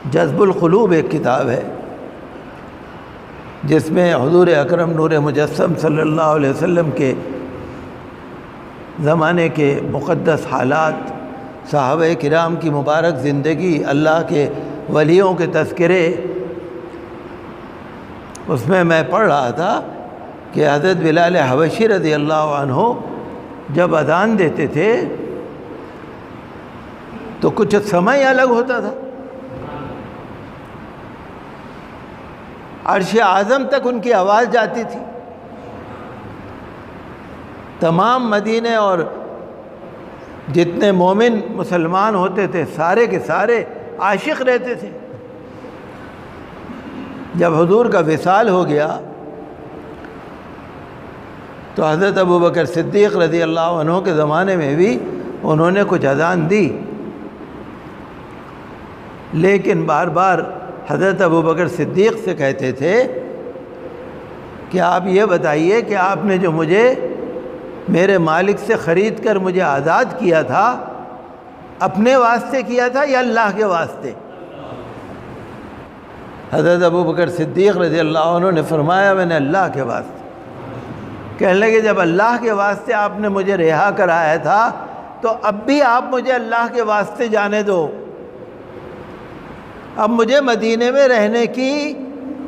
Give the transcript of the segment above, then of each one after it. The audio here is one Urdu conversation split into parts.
جذب القلوب ایک کتاب ہے جس میں حضور اکرم نور مجسم صلی اللہ علیہ وسلم کے زمانے کے مقدس حالات، صحابہ کرام کی مبارک زندگی، اللہ کے ولیوں کے تذکرے، اس میں پڑھ رہا تھا کہ حضرت بلال حبشی رضی اللہ عنہ جب اذان دیتے تھے تو کچھ سمے الگ ہوتا تھا، عرش اعظم تک ان کی آواز جاتی تھی، تمام مدینے اور جتنے مومن مسلمان ہوتے تھے سارے کے سارے عاشق رہتے تھے۔ جب حضور کا وصال ہو گیا تو حضرت ابوبکر صدیق رضی اللہ عنہ کے زمانے میں بھی انہوں نے کچھ اذان دی، لیکن بار بار حضرت ابوبکر صدیق سے کہتے تھے کہ آپ یہ بتائیے کہ آپ نے جو مجھے میرے مالک سے خرید کر مجھے آزاد کیا تھا، اپنے واسطے کیا تھا یا اللہ کے واسطے؟ حضرت ابوبکر صدیق رضی اللہ عنہ نے فرمایا میں نے اللہ کے واسطے۔ کہنے لگے جب اللہ کے واسطے آپ نے مجھے رہا کرایا تھا تو اب بھی آپ مجھے اللہ کے واسطے جانے دو، اب مجھے مدینے میں رہنے کی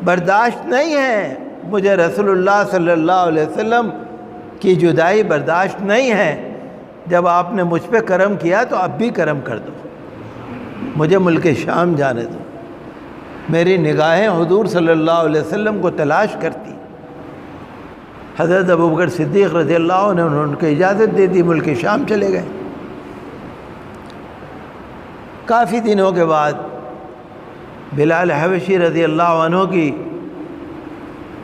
برداشت نہیں ہے، مجھے رسول اللہ صلی اللہ علیہ وسلم کی جدائی برداشت نہیں ہے، جب آپ نے مجھ پہ کرم کیا تو اب بھی کرم کر دو، مجھے ملک شام جانے دو۔ میری نگاہیں حضور صلی اللہ علیہ وسلم کو تلاش کرتی۔ حضرت ابوبکر صدیق رضی اللہ عنہ نے ان کو اجازت دے دی، ملک شام چلے گئے۔ کافی دنوں کے بعد بلال حبشی رضی اللہ عنہ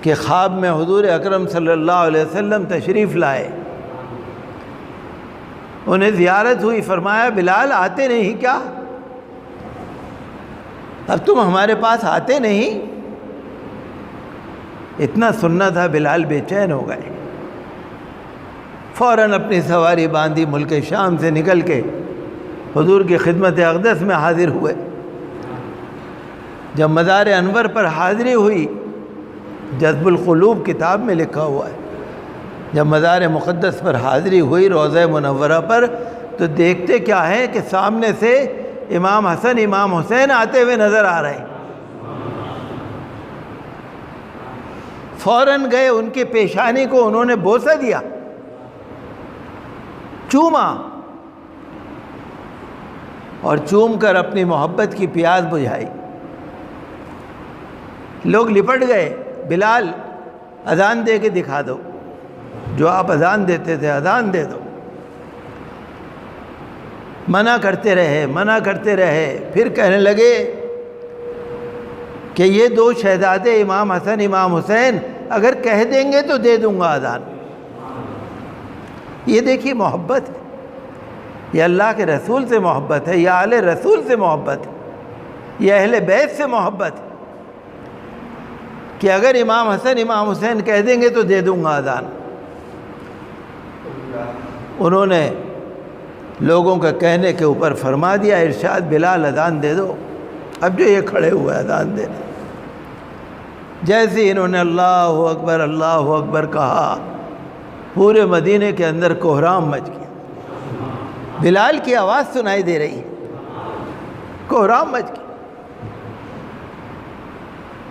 کے خواب میں حضور اکرم صلی اللہ علیہ وسلم تشریف لائے، انہیں زیارت ہوئی، فرمایا بلال آتے نہیں کیا؟ اب تم ہمارے پاس آتے نہیں؟ اتنا سننا تھا، بلال بے چین ہو گئے، فوراً اپنی سواری باندھی، ملک شام سے نکل کے حضور کی خدمت اقدس میں حاضر ہوئے۔ جب مزار انور پر حاضری ہوئی، جذب القلوب کتاب میں لکھا ہوا ہے، جب مزار مقدس پر حاضری ہوئی روضہ منورہ پر، تو دیکھتے کیا ہے کہ سامنے سے امام حسن امام حسین آتے ہوئے نظر آ رہے ہیں۔ فوراً گئے، ان کی پیشانی کو انہوں نے بوسہ دیا، چوما، اور چوم کر اپنی محبت کی پیاس بجھائی۔ لوگ لپٹ گئے، بلال اذان دے کے دکھا دو، جو آپ اذان دیتے تھے اذان دے دو۔ منع کرتے رہے، پھر کہنے لگے کہ یہ دو شہزادے امام حسن امام حسین اگر کہہ دیں گے تو دے دوں گا اذان۔ یہ دیکھیے محبت ہے، یہ اللہ کے رسول سے محبت ہے، یہ آل رسول سے محبت ہے، یہ اہل بیت سے محبت ہے کہ اگر امام حسن امام حسین کہہ دیں گے تو دے دوں گا اذان۔ انہوں نے لوگوں کا کہنے کے اوپر فرما دیا، ارشاد بلال اذان دے دو۔ اب جو یہ کھڑے ہوئے اذان دینے، جیسے انہوں نے اللہ اکبر کہا، پورے مدینے کے اندر کوہرام مچ گیا، بلال کی آواز سنائی دے رہی ہے، کوہرام مچ گیا۔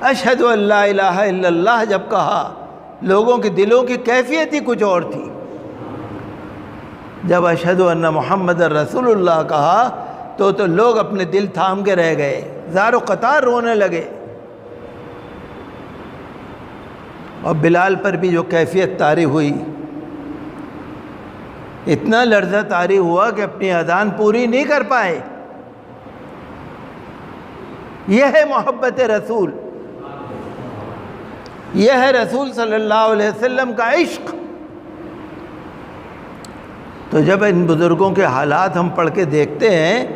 اشہد ان لا الہ الا اللہ جب کہا، لوگوں کے دلوں کی کیفیت ہی کچھ اور تھی۔ جب اشہد ان محمد رسول اللہ کہا تو لوگ اپنے دل تھام کے رہ گئے، زار و قطار رونے لگے، اور بلال پر بھی جو کیفیت طاری ہوئی، اتنا لرزہ طاری ہوا کہ اپنی اذان پوری نہیں کر پائے۔ یہ ہے محبت رسول، یہ ہے رسول صلی اللہ علیہ وسلم کا عشق۔ تو جب ان بزرگوں کے حالات ہم پڑھ کے دیکھتے ہیں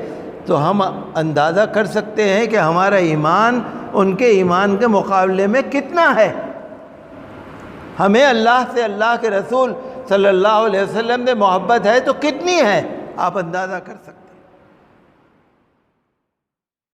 تو ہم اندازہ کر سکتے ہیں کہ ہمارا ایمان ان کے ایمان کے مقابلے میں کتنا ہے۔ ہمیں اللہ سے، اللہ کے رسول صلی اللہ علیہ وسلم سے محبت ہے تو کتنی ہے، آپ اندازہ کر سکتے ہیں۔